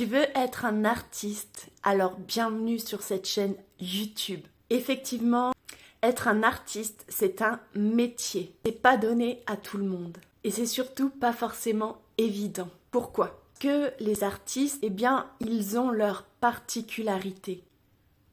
Tu veux être un artiste? Alors bienvenue sur cette chaîne YouTube. Effectivement, être un artiste, c'est un métier. C'est pas donné à tout le monde. Et c'est surtout pas forcément évident. Pourquoi? Parce que les artistes, eh bien, ils ont leur particularité.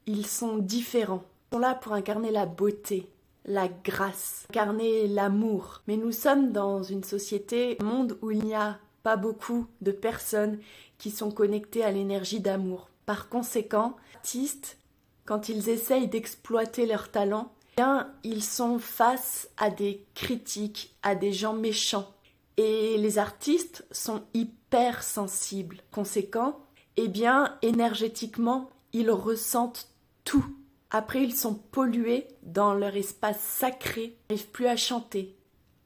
Ils sont différents. Ils sont là pour incarner la beauté, la grâce, incarner l'amour. Mais nous sommes dans une société, un monde où il n'y a pas beaucoup de personnes qui sont connectées à l'énergie d'amour. Par conséquent, les artistes, quand ils essayent d'exploiter leur talent, eh bien, ils sont face à des critiques, à des gens méchants. Et les artistes sont hyper sensibles. Conséquent, eh bien, énergétiquement, ils ressentent tout. Après, ils sont pollués dans leur espace sacré. Ils n'arrivent plus à chanter.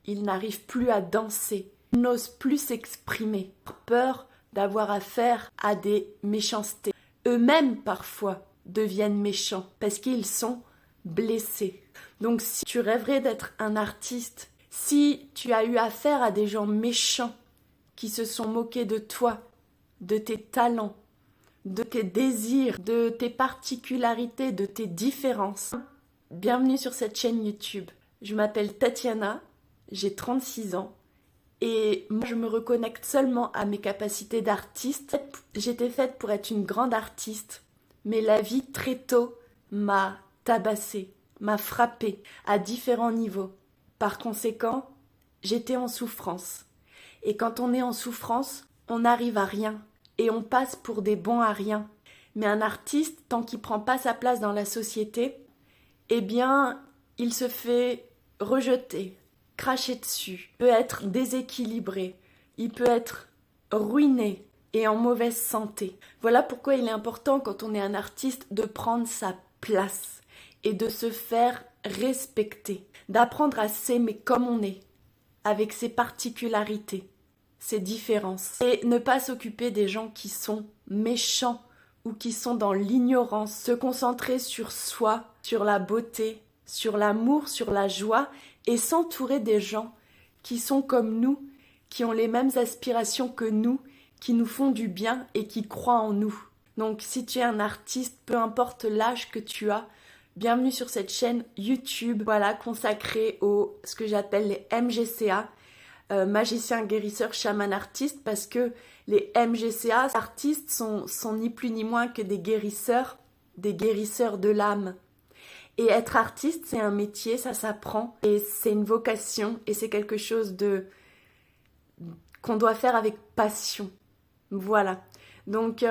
Ils n'arrivent plus à danser. Ils n'osent plus s'exprimer. Peur d'avoir affaire à des méchancetés. Eux-mêmes, parfois, deviennent méchants parce qu'ils sont blessés. Donc, si tu rêverais d'être un artiste, si tu as eu affaire à des gens méchants qui se sont moqués de toi, de tes talents, de tes désirs, de tes particularités, de tes différences, bienvenue sur cette chaîne YouTube. Je m'appelle Tatiana, j'ai 36 ans et moi je me reconnecte seulement à mes capacités d'artiste. J'étais faite pour être une grande artiste, mais la vie très tôt m'a tabassée, m'a frappée à différents niveaux. Par conséquent, j'étais en souffrance. Et quand on est en souffrance, on n'arrive à rien. Et on passe pour des bons à rien. Mais un artiste, tant qu'il ne prend pas sa place dans la société, eh bien, il se fait rejeter, cracher dessus, il peut être déséquilibré, il peut être ruiné et en mauvaise santé. Voilà pourquoi il est important, quand on est un artiste, de prendre sa place et de se faire respecter, d'apprendre à s'aimer comme on est, avec ses particularités, ses différences, et ne pas s'occuper des gens qui sont méchants ou qui sont dans l'ignorance, se concentrer sur soi, sur la beauté, sur l'amour, sur la joie, et s'entourer des gens qui sont comme nous, qui ont les mêmes aspirations que nous, qui nous font du bien et qui croient en nous. Donc si tu es un artiste, peu importe l'âge que tu as, bienvenue sur cette chaîne YouTube, voilà, consacrée au ce que j'appelle les MGCA, magicien, guérisseur, chaman, artiste, parce que les MGCA, artistes, sont ni plus ni moins que des guérisseurs de l'âme. Et être artiste, c'est un métier, ça s'apprend, et c'est une vocation, et c'est quelque chose qu'on doit faire avec passion. Voilà. Donc,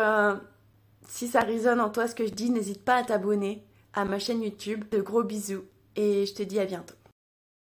si ça résonne en toi ce que je dis, n'hésite pas à t'abonner à ma chaîne YouTube. De gros bisous, et je te dis à bientôt.